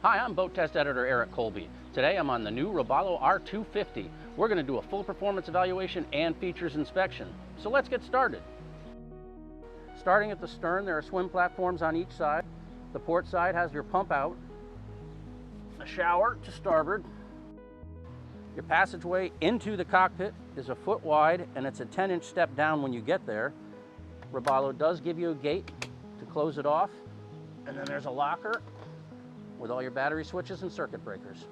Hi, I'm Boat Test Editor Eric Colby. Today I'm on the new Robalo R250. We're going to do a full performance evaluation and features inspection. So let's get started. Starting at the stern, there are swim platforms on each side. The port side has your pump out, a shower to starboard. Your passageway into the cockpit is a foot wide and it's a 10-inch step down when you get there. Robalo does give you a gate to close it off, and then there's a locker with all your battery switches and circuit breakers.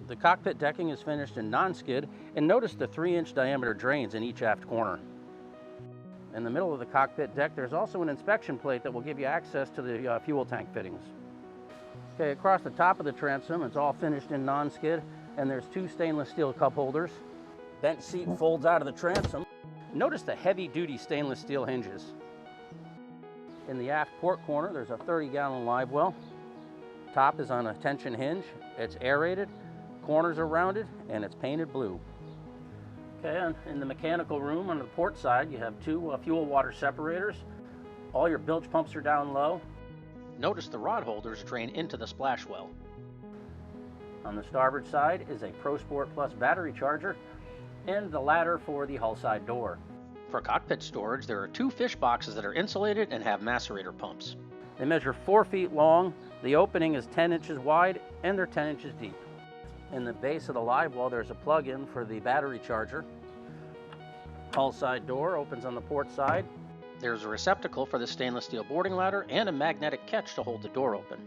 The cockpit decking is finished in non-skid, and notice the 3-inch diameter drains in each aft corner. In the middle of the cockpit deck, there's also an inspection plate that will give you access to the fuel tank fittings. Okay, across the top of the transom, it's all finished in non-skid, and there's 2 stainless steel cup holders. Bench seat folds out of the transom. Notice the heavy-duty stainless steel hinges. In the aft port corner, there's a 30-gallon live well. Top is on a tension hinge. It's aerated, corners are rounded, and it's painted blue. Okay, and in the mechanical room on the port side, you have 2 fuel water separators. All your bilge pumps are down low. Notice the rod holders drain into the splash well. On the starboard side is a Pro Sport Plus battery charger and the ladder for the hull side door. For cockpit storage, there are 2 fish boxes that are insulated and have macerator pumps. They measure 4 feet long, the opening is 10 inches wide, and they're 10 inches deep. In the base of the live well, there's a plug-in for the battery charger. Hull side door opens on the port side. There's a receptacle for the stainless steel boarding ladder and a magnetic catch to hold the door open.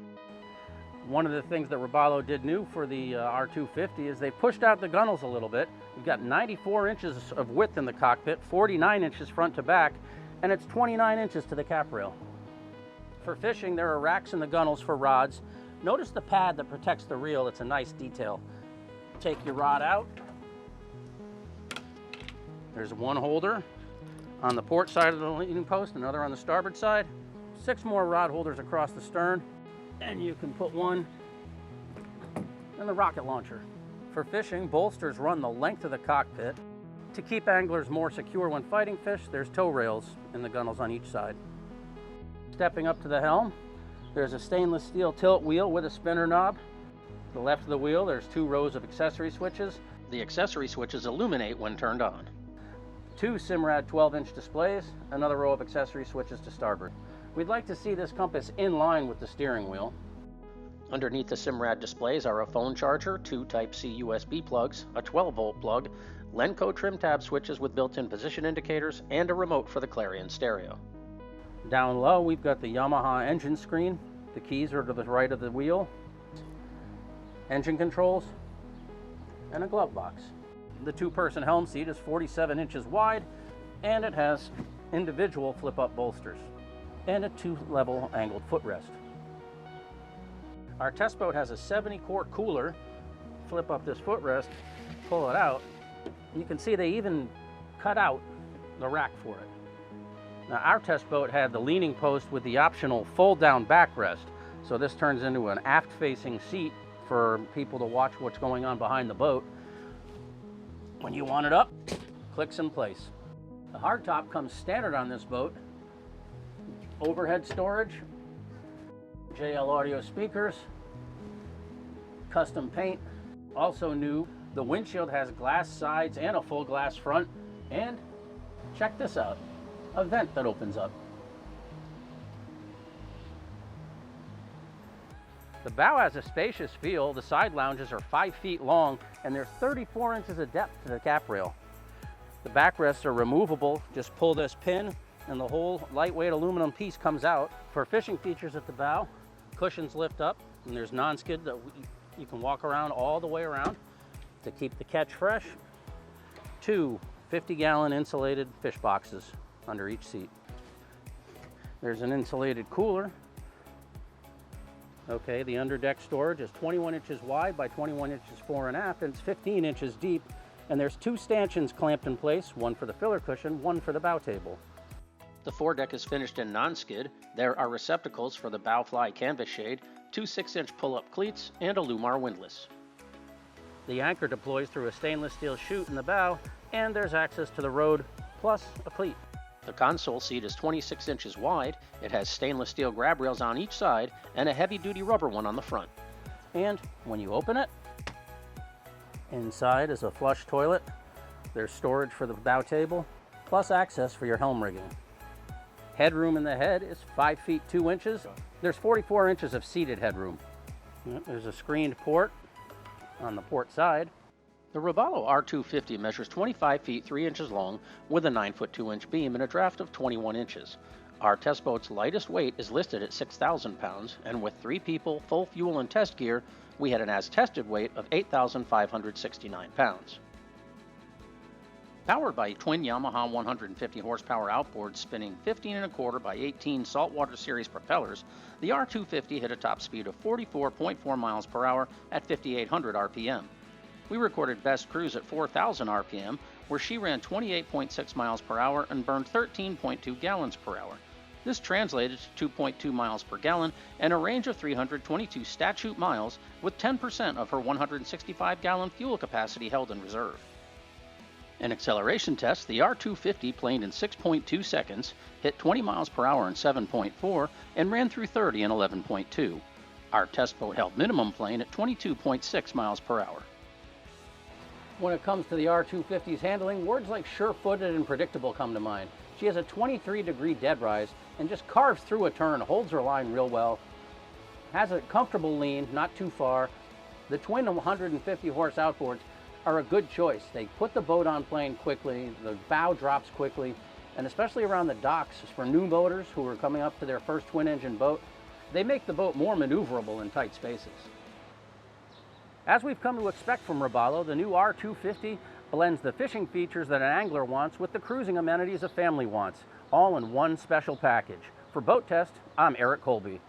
One of the things that Robalo did new for the R250 is they pushed out the gunnels a little bit. You've got 94 inches of width in the cockpit, 49 inches front to back, and it's 29 inches to the cap rail. For fishing, there are racks in the gunnels for rods. Notice the pad that protects the reel. It's a nice detail. Take your rod out. There's one holder on the port side of the leaning post, another on the starboard side. 6 more rod holders across the stern, and you can put one in the rocket launcher. For fishing, bolsters run the length of the cockpit. To keep anglers more secure when fighting fish, there's tow rails in the gunnels on each side. Stepping up to the helm, there's a stainless steel tilt wheel with a spinner knob. To the left of the wheel, there's 2 rows of accessory switches. The accessory switches illuminate when turned on. 2 Simrad 12-inch displays, another row of accessory switches to starboard. We'd like to see this compass in line with the steering wheel. Underneath the Simrad displays are a phone charger, 2 Type-C USB plugs, a 12-volt plug, Lenco trim tab switches with built-in position indicators, and a remote for the Clarion stereo. Down low, we've got the Yamaha engine screen. The keys are to the right of the wheel. Engine controls, and a glove box. The 2-person helm seat is 47 inches wide, and it has individual flip-up bolsters and a 2-level angled footrest. Our test boat has a 70-quart cooler. Flip up this footrest, pull it out, and you can see they even cut out the rack for it. Now, our test boat had the leaning post with the optional fold-down backrest, so this turns into an aft-facing seat for people to watch what's going on behind the boat. When you want it up, clicks in place. The hardtop comes standard on this boat. Overhead storage, JL audio speakers, custom paint. Also new, the windshield has glass sides and a full glass front, and check this out. A vent that opens up. The bow has a spacious feel. The side lounges are 5 feet long and there's 34 inches of depth to the cap rail. The backrests are removable. Just pull this pin and the whole lightweight aluminum piece comes out. For fishing features at the bow, cushions lift up and there's non-skid that you can walk around all the way around to keep the catch fresh. 2 50-gallon insulated fish boxes under each seat. There's an insulated cooler. Okay, the underdeck storage is 21 inches wide by 21 inches fore and aft, and it's 15 inches deep, and there's 2 stanchions clamped in place, one for the filler cushion, one for the bow table. The foredeck is finished in non-skid. There are receptacles for the bow fly canvas shade, 2 6-inch pull-up cleats, and a Lumar windlass. The anchor deploys through a stainless steel chute in the bow, and there's access to the rode plus a cleat. The console seat is 26 inches wide. It has stainless steel grab rails on each side and a heavy-duty rubber one on the front. And when you open it, inside is a flush toilet. There's storage for the bow table, plus access for your helm rigging. Headroom in the head is 5 feet 2 inches. There's 44 inches of seated headroom. There's a screened port on the port side. The Robalo R250 measures 25 feet 3 inches long with a 9 foot 2 inch beam and a draft of 21 inches. Our test boat's lightest weight is listed at 6,000 pounds, and with 3 people, full fuel and test gear, we had an as-tested weight of 8,569 pounds. Powered by twin Yamaha 150 horsepower outboards spinning 15 1/4 by 18 saltwater series propellers, the R250 hit a top speed of 44.4 miles per hour at 5,800 RPM. We recorded best cruise at 4,000 RPM, where she ran 28.6 miles per hour and burned 13.2 gallons per hour. This translated to 2.2 miles per gallon and a range of 322 statute miles, with 10% of her 165-gallon fuel capacity held in reserve. In acceleration tests, the R250 planed in 6.2 seconds, hit 20 miles per hour in 7.4, and ran through 30 in 11.2. Our test boat held minimum plane at 22.6 miles per hour. When it comes to the R250's handling, words like sure-footed and predictable come to mind. She has a 23-degree dead rise and just carves through a turn, holds her line real well, has a comfortable lean, not too far. The twin 150 horse outboards are a good choice. They put the boat on plane quickly, the bow drops quickly, and especially around the docks for new boaters who are coming up to their first twin-engine boat, they make the boat more maneuverable in tight spaces. As we've come to expect from Robalo, the new R250 blends the fishing features that an angler wants with the cruising amenities a family wants, all in one special package. For Boat Test, I'm Eric Colby.